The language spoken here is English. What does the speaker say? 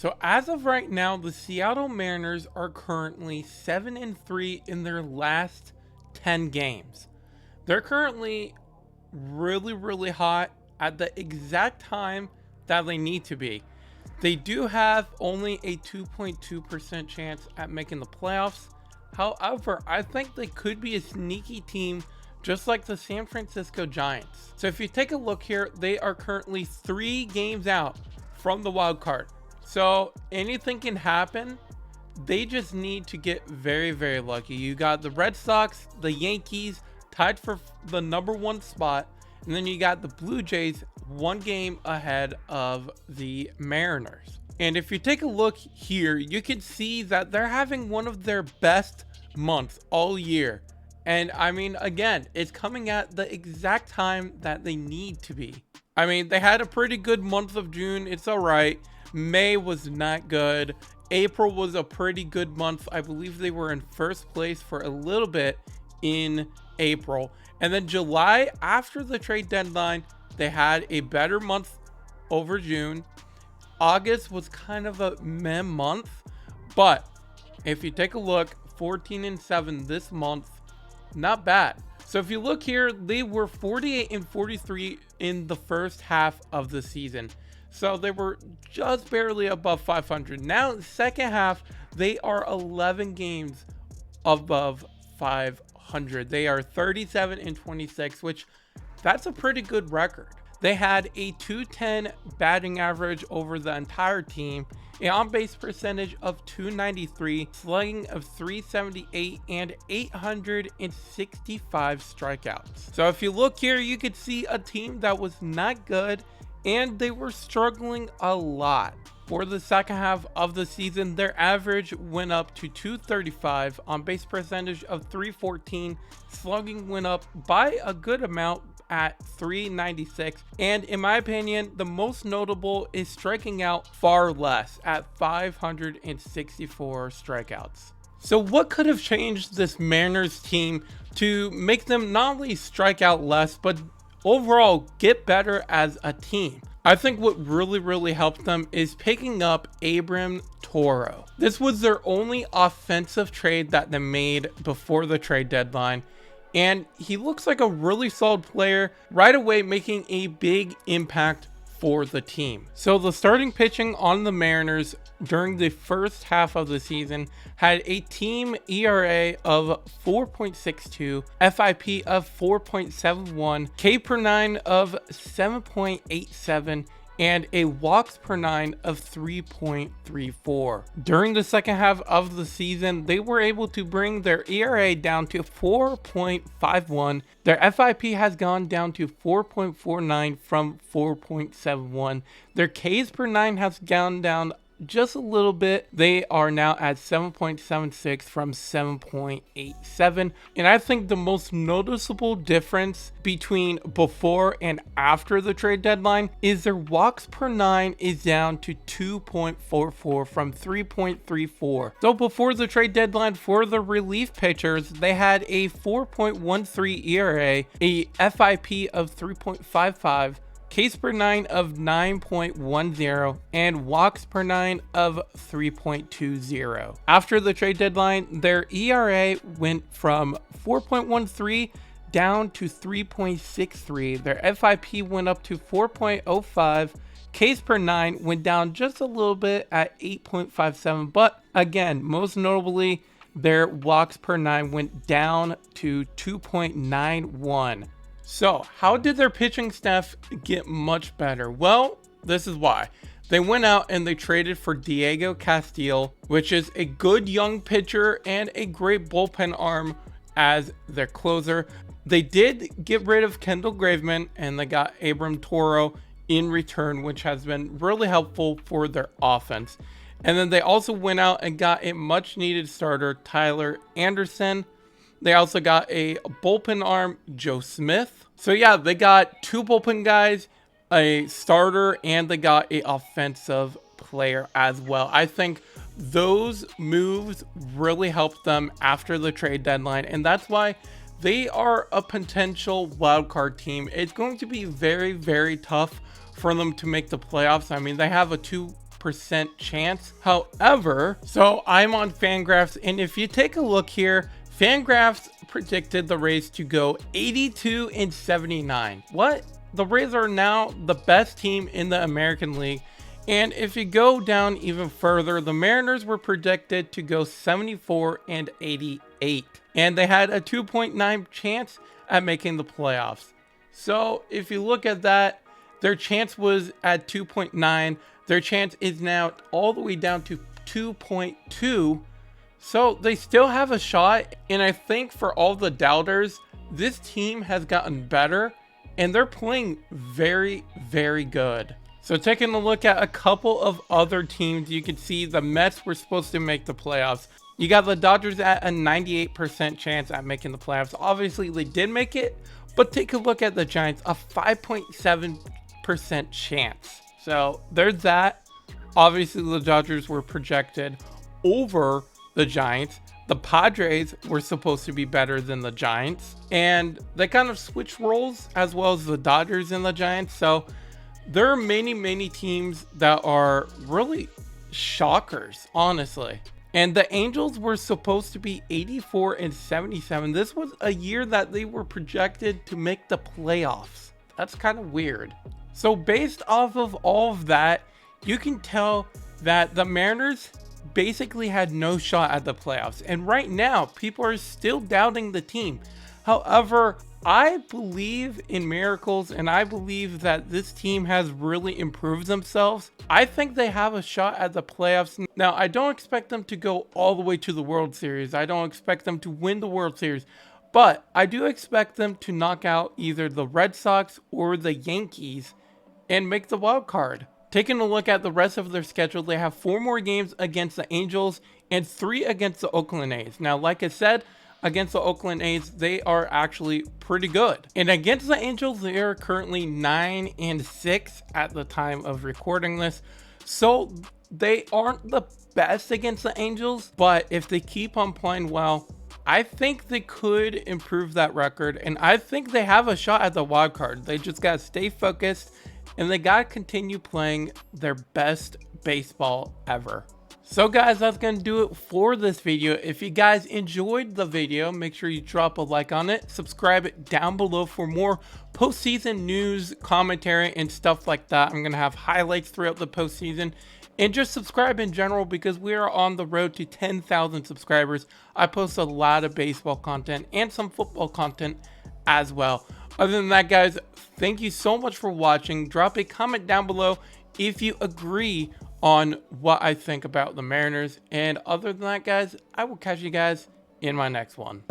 So as of right now, the Seattle Mariners are currently 7-3 in their last 10 games. They're currently really hot at the exact time that they need to be. They do have only a 2.2% chance at making the playoffs. However, I think they could be a sneaky team just like the San Francisco Giants. So if you take a look here, they are currently 3 games out from the wild card. So anything can happen. They just need to get very lucky. You got the Red Sox, the Yankees tied for the number 1 spot, and then you got the Blue Jays 1 game ahead of the Mariners. And if you take a look here, you can see that they're having one of their best months all year. And I mean, again, it's coming at the exact time that they need to be. I mean, they had a pretty good month of June. It's all right. May was not good. April was a pretty good month. I believe they were in first place for a little bit in April. And then July, after the trade deadline, they had a better month over June. August was kind of a meh month. But if you take a look, 14-7 this month, not bad. So if you look here, they were 48-43 in the first half of the season. So they were just barely above 500. Now, second half, they are 11 games above 500. They are 37-26, which that's a pretty good record. They had a 210 batting average over the entire team, an on-base percentage of 293, slugging of 378, and 865 strikeouts. So if you look here, you could see a team that was not good, and they were struggling a lot. For the second half of the season, their average went up to 235, on base percentage of 314, slugging went up by a good amount at 396, and in my opinion, the most notable is striking out far less at 564 strikeouts. So what could have changed this Mariners team to make them not only strike out less, but overall get better as a team? I think what really helped them is picking up Abram Toro. This was their only offensive trade that they made before the trade deadline, and he looks like a really solid player right away, making a big impact for the team. So the starting pitching on the Mariners during the first half of the season had a team ERA of 4.62, FIP of 4.71, K per 9 of 7.87, and a walks per 9 of 3.34. During the second half of the season, they were able to bring their ERA down to 4.51. Their FIP has gone down to 4.49 from 4.71. Their Ks per 9 has gone down just a little bit. They are now at 7.76 from 7.87. And I think the most noticeable difference between before and after the trade deadline is their walks per 9 is down to 2.44 from 3.34. So before the trade deadline, for the relief pitchers, they had a 4.13 ERA, a FIP of 3.55, Ks per 9 of 9.10, and walks per 9 of 3.20. After the trade deadline, their ERA went from 4.13 down to 3.63. Their FIP went up to 4.05. Ks per 9 went down just a little bit at 8.57, but again, most notably, their walks per 9 went down to 2.91. So, how did their pitching staff get much better? Well, this is why. They went out and they traded for Diego Castillo, which is a good young pitcher and a great bullpen arm as their closer. They did get rid of Kendall Graveman and they got Abram Toro in return, which has been really helpful for their offense. And then they also went out and got a much needed starter, Tyler Anderson. They also got a bullpen arm, Joe Smith. So yeah, they got 2 bullpen guys, a starter, and they got an offensive player as well. I think those moves really helped them after the trade deadline, and that's why they are a potential wildcard team. It's going to be very tough for them to make the playoffs. I mean, they have a 2 98% chance. However, so I'm on Fangraphs, and if you take a look here, Fangraphs predicted the Rays to go 82-79. What? The Rays are now the best team in the American League. And if you go down even further, the Mariners were predicted to go 74-88. And they had a 2.9 chance at making the playoffs. So if you look at that, their chance was at 2.9. Their chance is now all the way down to 2.2. So they still have a shot. And I think for all the doubters, this team has gotten better. And they're playing very, very good. So taking a look at a couple of other teams, you can see the Mets were supposed to make the playoffs. You got the Dodgers at a 98% chance at making the playoffs. Obviously, they did make it, but take a look at the Giants, a 5.7% chance. So there's that. Obviously, the Dodgers were projected over the Giants. The Padres were supposed to be better than the Giants, and they kind of switched roles as well as the Dodgers and the Giants. So there are many teams that are really shockers, honestly. And the Angels were supposed to be 84-77. This was a year that they were projected to make the playoffs. That's kind of weird. So based off of all of that, you can tell that the Mariners basically had no shot at the playoffs. And right now, people are still doubting the team. However, I believe in miracles, and I believe that this team has really improved themselves. I think they have a shot at the playoffs. Now, I don't expect them to go all the way to the World Series. I don't expect them to win the World Series. But I do expect them to knock out either the Red Sox or the Yankees and make the wild card. Taking a look at the rest of their schedule, they have 4 more games against the Angels and 3 against the Oakland A's. Now, like I said, against the Oakland A's, they are actually pretty good. And against the Angels, they are currently 9-6 at the time of recording this. So they aren't the best against the Angels, but if they keep on playing well, I think they could improve that record. And I think they have a shot at the wild card. They just got to stay focused, and they got to continue playing their best baseball ever. So guys, that's going to do it for this video. If you guys enjoyed the video, make sure you drop a like on it. Subscribe it down below for more postseason news, commentary, and stuff like that. I'm going to have highlights throughout the postseason. And just subscribe in general because we are on the road to 10,000 subscribers. I post a lot of baseball content and some football content as well. Other than that, guys, thank you so much for watching. Drop a comment down below if you agree on what I think about the Mariners. And other than that, guys, I will catch you guys in my next one.